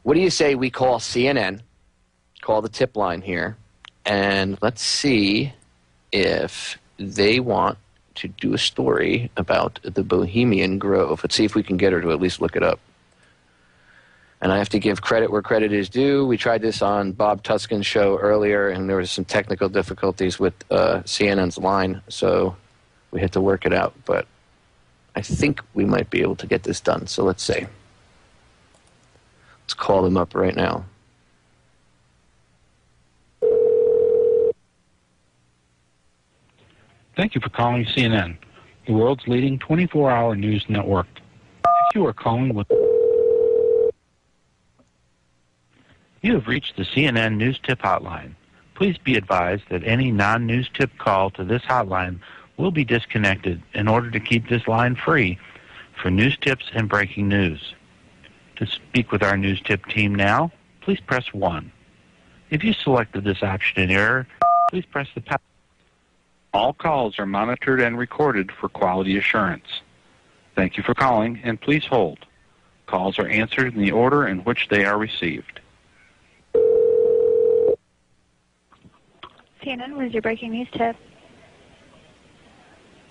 what do you say we call CNN, call the tip line here, and let's see if they want to do a story about the Bohemian Grove. Let's see if we can get her to at least look it up. And I have to give credit where credit is due. We tried this on Bob Tuskin's show earlier, and there was some technical difficulties with CNN's line, so we had to work it out. But I think we might be able to get this done, so let's see. Let's call them up right now. Thank you for calling CNN, the world's leading 24-hour news network. If you are calling with... You have reached the CNN News Tip Hotline. Please be advised that any non-news tip call to this hotline will be disconnected in order to keep this line free for news tips and breaking news. To speak with our news tip team now, please press 1. If you selected this option in error, please press the pound. All calls are monitored and recorded for quality assurance. Thank you for calling, and please hold. Calls are answered in the order in which they are received. CNN, what is your breaking news tip?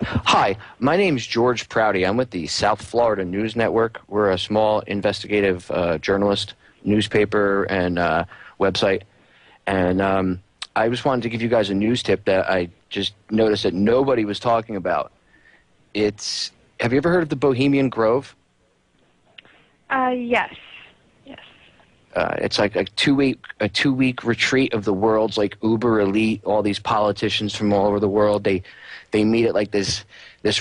Hi, my name is George Prouty. I'm with the South Florida News Network. We're a small investigative journalist, newspaper, and website. And I just wanted to give you guys a news tip that I just noticed that nobody was talking about. Have you ever heard of the Bohemian Grove? Yes. It's like a two-week retreat of the world's like uber elite, all these politicians from all over the world. They meet at like this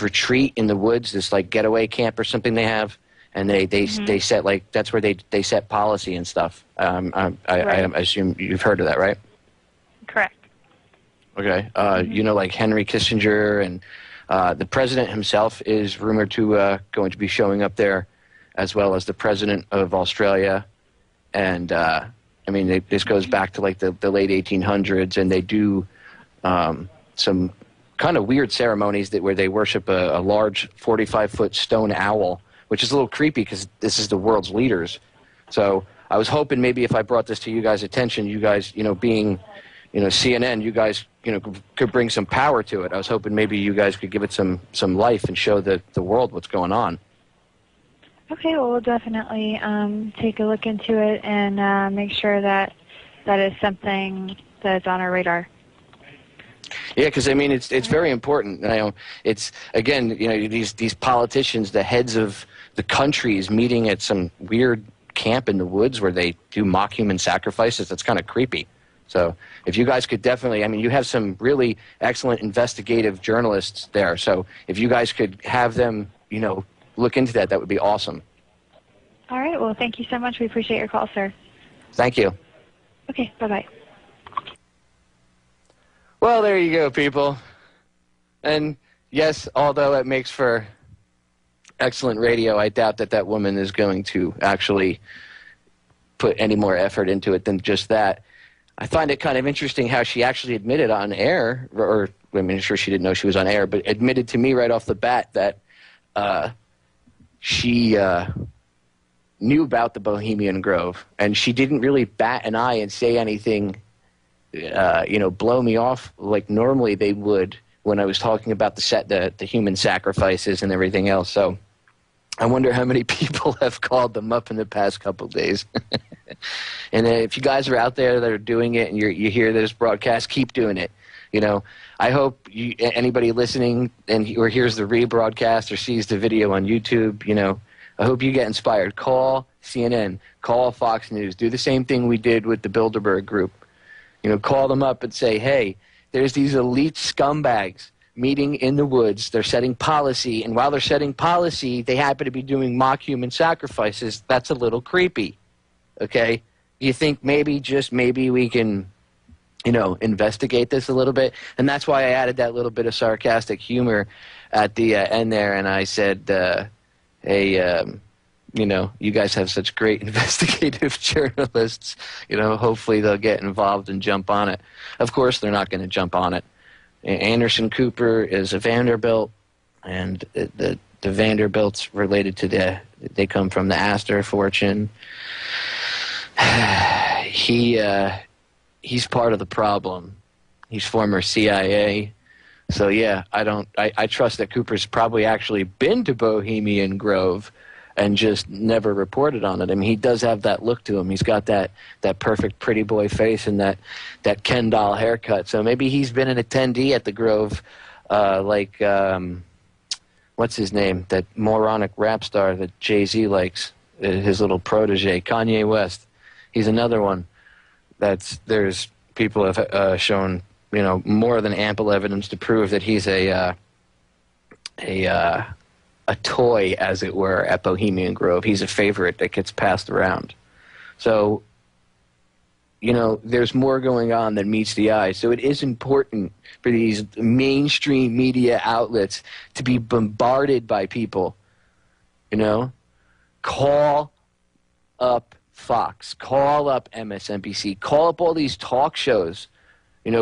retreat in the woods, this like getaway camp or something they have, and they set like that's where they set policy and stuff. I assume you've heard of that, right? Correct. Okay. You know, like Henry Kissinger and the president himself is rumored to going to be showing up there, as well as the president of Australia. And, I mean, this goes back to, like, the late 1800s, and they do some kind of weird ceremonies where they worship a large 45-foot stone owl, which is a little creepy because this is the world's leaders. So I was hoping maybe if I brought this to you guys' attention, you guys, being, CNN, you guys, could bring some power to it. I was hoping maybe you guys could give it some life and show the world what's going on. Okay, well, we'll definitely take a look into it and make sure that is something that's on our radar. Yeah, because I mean, it's very important. It's again, these politicians, the heads of the countries, meeting at some weird camp in the woods where they do mock human sacrifices. That's kind of creepy. So if you guys could definitely, I mean, you have some really excellent investigative journalists there. So if you guys could have them, look into that, that would be awesome. All right. Well, thank you so much. We appreciate your call, sir. Thank you. Okay. Bye-bye. Well, there you go, people. And yes, although it makes for excellent radio, I doubt that woman is going to actually put any more effort into it than just that. I find it kind of interesting how she actually admitted on air, or I mean, I'm sure she didn't know she was on air, but admitted to me right off the bat that she knew about the Bohemian Grove, and she didn't really bat an eye and say anything, blow me off like normally they would when I was talking about the human sacrifices and everything else. So I wonder how many people have called them up in the past couple of days. And if you guys are out there that are doing it and you hear this broadcast, keep doing it. I hope anybody listening or hears the rebroadcast or sees the video on YouTube, I hope you get inspired. Call CNN, call Fox News. Do the same thing we did with the Bilderberg Group. Call them up and say, hey, there's these elite scumbags meeting in the woods. They're setting policy, and while they're setting policy, they happen to be doing mock human sacrifices. That's a little creepy, okay? You think just maybe we can, investigate this a little bit? And that's why I added that little bit of sarcastic humor at the end there, and I said, hey, you guys have such great investigative journalists. Hopefully they'll get involved and jump on it. Of course, they're not going to jump on it. Anderson Cooper is a Vanderbilt, and the Vanderbilts related to they come from the Astor fortune. He's part of the problem. He's former CIA. So yeah, I trust that Cooper's probably actually been to Bohemian Grove and just never reported on it. I mean, he does have that look to him. He's got that perfect pretty boy face and that Ken doll haircut. So maybe he's been an attendee at the Grove, what's his name? That moronic rap star that Jay-Z likes, his little protege, Kanye West. He's another one. There's people have shown, more than ample evidence to prove that he's a toy, as it were, at Bohemian Grove. He's a favorite that gets passed around. So, there's more going on than meets the eye. So it is important for these mainstream media outlets to be bombarded by people, Call up Fox, call up MSNBC, call up all these talk shows,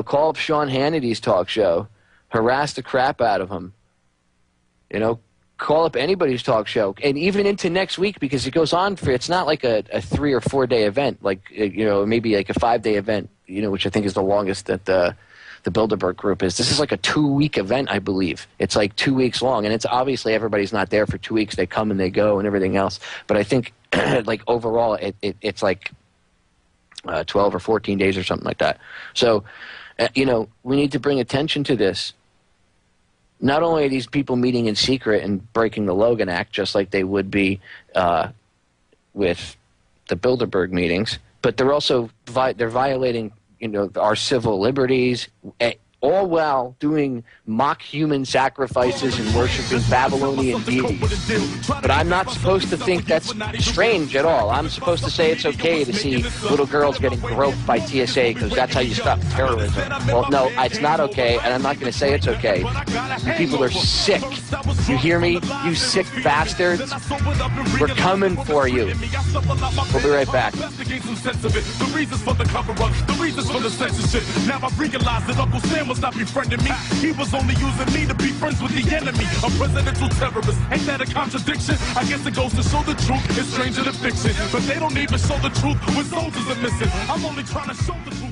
call up Sean Hannity's talk show, harass the crap out of him, call up anybody's talk show, and even into next week, because it goes on it's not like a 3 or 4 day event, like, maybe like a 5-day event, which I think is the longest that the Bilderberg group is. This is like a 2-week event, I believe. It's like 2 weeks long, and it's obviously everybody's not there for 2 weeks. They come and they go and everything else. But I think, like, overall, it's like 12 or 14 days or something like that. So, we need to bring attention to this. Not only are these people meeting in secret and breaking the Logan Act, just like they would be with the Bilderberg meetings, but they're also they're violating our civil liberties, all while doing mock human sacrifices and worshiping Babylonian deities. But I'm not supposed to think that's strange at all. I'm supposed to say it's okay to see little girls getting groped by TSA because that's how you stop terrorism. Well, no, it's not okay, and I'm not going to say it's okay. You people are sick. You hear me? You sick bastards. We're coming for you. We'll be right back. The reasons for the cover-up, the reasons for the censorship. Now I realize that Uncle Sam was not befriending me. He was only using me to be friends with the enemy, a presidential terrorist. Ain't that a contradiction? I guess it goes to show the truth is stranger than fiction. But they don't even show the truth when soldiers are missing. I'm only trying to show the truth.